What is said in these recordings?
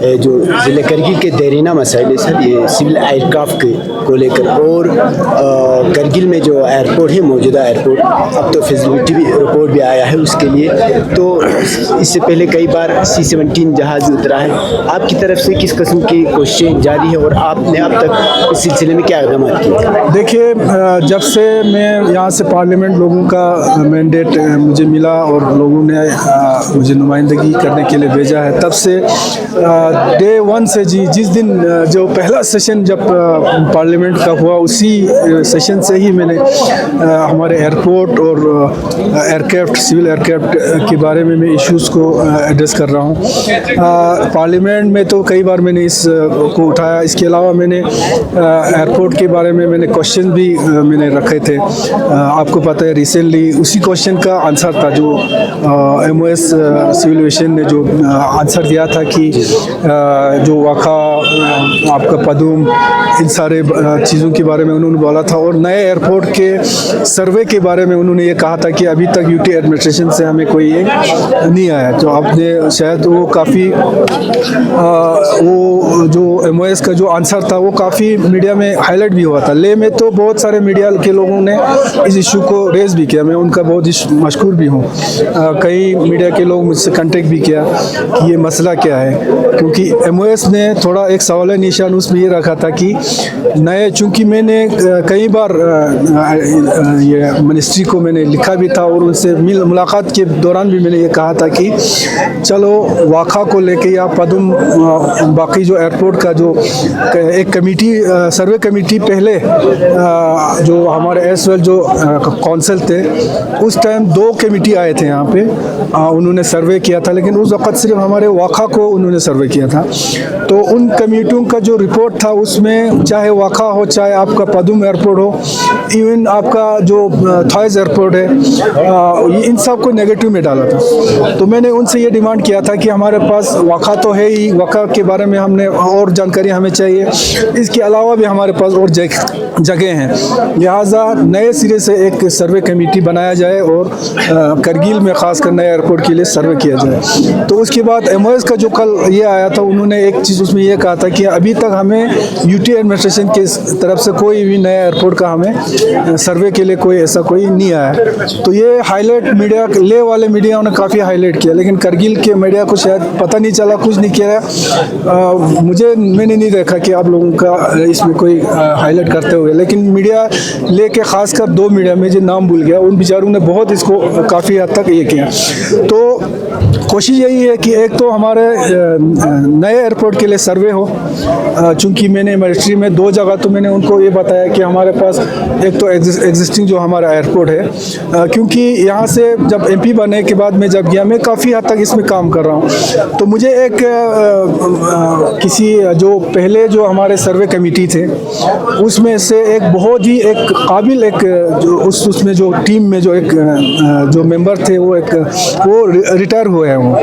जो ज़िले करगिल के देरीना मसाइल है सर, ये सिविल एयरक्राफ्ट को लेकर, और करगिल में जो एयरपोर्ट है, मौजूदा एयरपोर्ट, अब तो फिजिबिलिटी भी रिपोर्ट भी आया है उसके लिए। तो इससे पहले कई बार C-17 जहाज़ उतरा है। आपकी तरफ से किस किस्म की कोशिशें जारी है और आपने अब तक इस सिलसिले में क्या इक़दाम किए? देखिए, जब से मैं यहाँ से पार्लियामेंट लोगों का मैंडेट मुझे मिला और लोगों ने मुझे नुमाइंदगी करने के लिए भेजा है, तब से डे 1 से जिस दिन जो पहला सेशन जब पार्लियामेंट का हुआ, उसी सेशन से ही मैंने हमारे एयरपोर्ट और एयरक्राफ्ट, सिविल एयरक्राफ्ट के बारे में मैं इश्यूज़ को एड्रेस कर रहा हूँ। पार्लियामेंट में तो कई बार मैंने इस को उठाया। इसके अलावा मैंने एयरपोर्ट के बारे में मैंने क्वेश्चन भी मैंने रखे थे। आपको पता है रिसेंटली उसी क्वेश्चन का आंसर था जो MOS सिविल एविएशन ने जो आंसर दिया था कि जो वाखा, आपका पदुम, इन सारे चीज़ों के बारे में उन्होंने बोला था। और नए एयरपोर्ट के सर्वे के बारे में उन्होंने ये कहा था कि अभी तक UT एडमिनिस्ट्रेशन से हमें कोई ये नहीं आया। तो आपने शायद वो काफ़ी वो जो MOS का जो आंसर था वो काफ़ी मीडिया में हाईलाइट भी हुआ था। ले में तो बहुत सारे मीडिया के लोगों ने इस इशू को रेज़ भी किया। मैं उनका बहुत ही मशकूर भी हूँ। कई मीडिया के लोग मुझसे कांटेक्ट भी किया कि ये मसला क्या है, क्योंकि MOS ने थोड़ा एक सवाल निशान उसमें ये रखा था कि नए, चूँकि मैंने कई बार ये मिनिस्ट्री को मैंने लिखा भी था और उनसे मुलाकात के दौरान भी मैंने ये कहा था कि चलो वाखा को लेके या पदुम, बाकी जो एयरपोर्ट का जो एक कमेटी, सर्वे कमेटी पहले जो हमारे एसवेल जो काउंसिल थे, उस टाइम 2 कमेटी आए थे यहाँ पे, उन्होंने सर्वे किया था, लेकिन उस वक़्त सिर्फ हमारे वाखा को उन्होंने सर्वे किया था। तो उन कमेटियों का जो रिपोर्ट था उसमें चाहे वाखा हो, चाहे आपका पदुम एयरपोर्ट हो, इवन आपका जो थॉयज़ एयरपोर्ट है, इन सब को नेगेटिव में डाला था। तो मैंने उनसे ये डिमांड किया था कि हमारे पास वाखा तो है ही, वाखा के बारे में हमने और जानकारी हमें चाहिए, इसके अलावा भी हमारे पास और जगह हैं, लिहाजा नए सिरे से एक सर्वे कमेटी बनाया जाए और करगिल में ख़ासकर नए एयरपोर्ट के लिए सर्वे किया जाए। तो उसके बाद MOS का जो कल ये आया था, उन्होंने एक चीज़ उसमें ये कहा था कि अभी तक हमें UT एडमिनिस्ट्रेशन की तरफ से कोई भी नया एयरपोर्ट का हमें सर्वे के लिए कोई ऐसा कोई नहीं आया। तो ये हाईलाइट मीडिया, ले वाले मीडिया ने काफ़ी हाईलाइट किया, लेकिन करगिल के मीडिया को शायद पता नहीं चला, कुछ नहीं किया। मैंने नहीं देखा कि आप लोगों का इसमें कोई हाईलाइट करते हुए, लेकिन मीडिया लेके ख़ासकर 2 मीडिया में जो नाम भूल गया, उन बेचारों ने बहुत इसको काफ़ी हद तक ये किया। तो कोशिश यही है कि एक तो हमारे नए एयरपोर्ट के लिए सर्वे हो, चूँकि मैंने मिनिस्ट्री में 2 जगह तो मैंने उनको ये बताया कि हमारे पास एक तो एग्जिस्टिंग जो हमारा एयरपोर्ट है, क्योंकि यहाँ से जब MP बनने के बाद मैं जब गया, मैं काफ़ी हद तक इसमें काम कर रहा हूँ। तो मुझे एक किसी जो पहले जो हमारे सर्वे कमेटी थे उसमें से एक बहुत ही एक काबिल एक जो उसमें जो टीम में जो एक जो मेंबर थे वो रिटायर हुए हैं वो।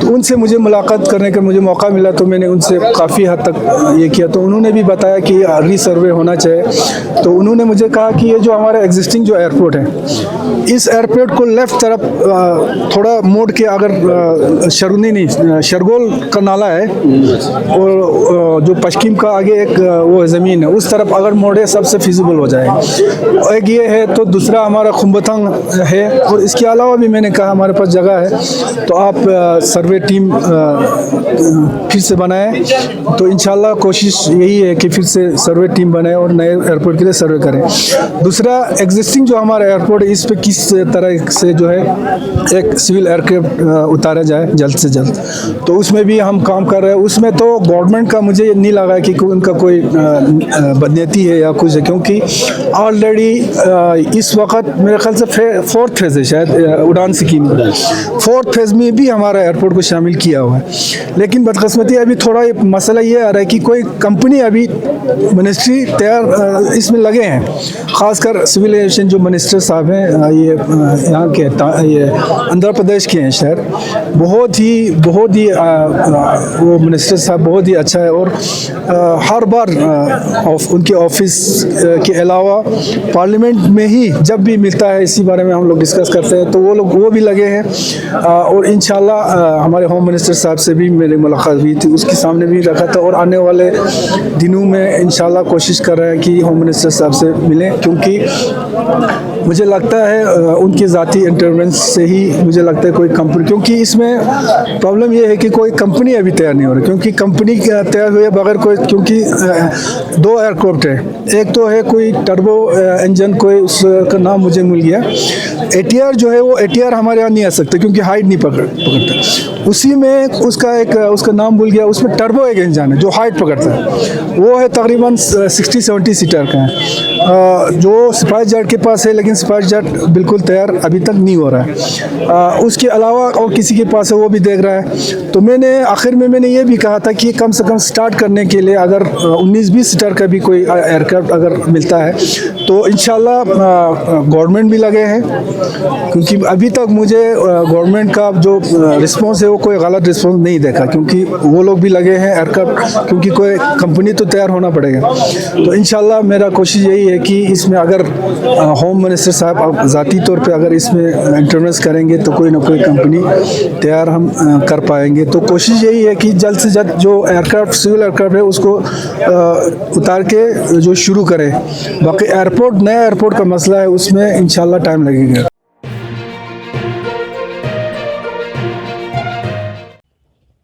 तो उनसे मुझे मुलाकात करने का मुझे मौका मिला, तो मैंने उनसे काफ़ी हद तक ये किया। तो उन्होंने भी बताया कि रीसर्वे होना चाहिए। तो उन्होंने मुझे कहा कि ये जो हमारा एग्जिस्टिंग जो एयरपोर्ट है, इस एयरपोर्ट को लेफ़्ट तरफ थोड़ा मोड़ के, अगर शरगोल का नाला है और जो पश्चिम का आगे एक वो ज़मीन है, उस तरफ अगर मोड़े सबसे फिजिबल हो जाएगा। एक ये है, तो दूसरा हमारा खुम्बतंग है, और इसके अलावा भी मैंने कहा हमारे पास जगह है, तो आप सर्वे टीम फिर से बनाएं। तो इंशाल्लाह कोशिश यही है कि फिर से सर्वे टीम बनाए और नए एयरपोर्ट के लिए सर्वे करें। दूसरा, एग्जिस्टिंग जो हमारा एयरपोर्ट है, इस पे किस तरह से जो है एक सिविल एयरक्राफ्ट उतारा जाए जल्द से जल्द, तो उसमें भी हम काम कर रहे हैं। उसमें तो गवर्नमेंट का मुझे नहीं लगा कि उनका कोई बदनीयती है या कुछ है, क्योंकि ऑलरेडी इस वक्त मेरे ख्याल से 4th फेज़ है शायद उड़ान स्कीम, 4th फेज़ में भी हमारा एयरपोर्ट को शामिल किया हुआ है। लेकिन बदकिस्मती अभी थोड़ा मसला ये आ रहा है कि कोई कंपनी अभी मिनिस्ट्री तैयार इसमें लगे हैं, ख़ासकर सिविल एविएशन जो मिनिस्टर साहब हैं ये यहाँ के ये आंध्र प्रदेश के हैं शहर, बहुत ही वो मिनिस्टर साहब बहुत ही अच्छा है। और हर बार उनके ऑफिस के अलावा पार्लियामेंट में ही जब भी मिलता है इसी बारे में हम लोग डिस्कस करते हैं, तो वो भी लगे हैं। और इंशाल्लाह हमारे होम मिनिस्टर साहब से भी मेरी मुलाकात हुई थी, उसके सामने भी रखा था, और आने वाले दिनों में इंशाल्लाह कोशिश कर रहे हैं कि होम मिनिस्टर साहब से मिलें, क्योंकि मुझे लगता है उनके ज़ाती इंटरवेंस से ही मुझे लगता है कोई कंपनी, क्योंकि इसमें प्रॉब्लम ये है कि कोई कंपनी अभी तैयार नहीं हो रही, क्योंकि कंपनी तैयार हुए बगैर कोई, क्योंकि 2 एयरक्राफ्ट है, एक तो है कोई टर्बो इंजन, कोई उसका नाम मुझे मिल गया, ATR जो है वो ATR हमारे यहाँ नहीं आ सकते क्योंकि हाइट नहीं पकड़ता, उसी में उसका नाम भूल गया, उसमें टर्बो एक इंजन है जो हाइट पकड़ता है, वो है तकरीबन 60-70 सीटर का है, जो स्पाइस जेट के पास है, लेकिन स्पाइस जेट बिल्कुल तैयार अभी तक नहीं हो रहा है। उसके अलावा और किसी के पास है वो भी देख रहा है। तो मैंने आखिर में ये भी कहा था कि कम से कम स्टार्ट करने के लिए अगर 19-20 सीटर का भी कोई एयरक्राफ्ट अगर मिलता है तो इंशाल्लाह गवर्नमेंट भी लगे हैं, क्योंकि अभी तक मुझे गवर्नमेंट का जो रिस्पॉन्स है वो कोई गलत रिस्पॉन्स नहीं देखा, क्योंकि वो लोग भी लगे हैं एयरक्राफ्ट, क्योंकि कोई कंपनी तो तैयार होना पड़ेगा। तो इंशाल्लाह मेरा कोशिश यही है कि इसमें अगर होम मिनिस्टर साहब ज़ाती तौर पे अगर इसमें इंटरवेंस करेंगे तो कोई ना कोई कंपनी तैयार हम कर पाएंगे। तो कोशिश यही है कि जल्द से जल्द जो एयरक्राफ्ट सिविल एयरक्राफ्ट है उसको उतार के जो शुरू करें। बाकी एयरपोर्ट नया एयरपोर्ट का मसला है, उसमें इंशाल्लाह टाइम लगेगा।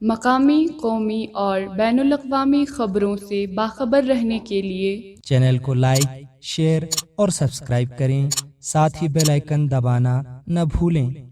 मकामी, कौमी और बैनुल-अक़वामी ख़बरों से बाखबर रहने के लिए चैनल को लाइक, शेयर और सब्सक्राइब करें, साथ ही बेल आइकन दबाना न भूलें।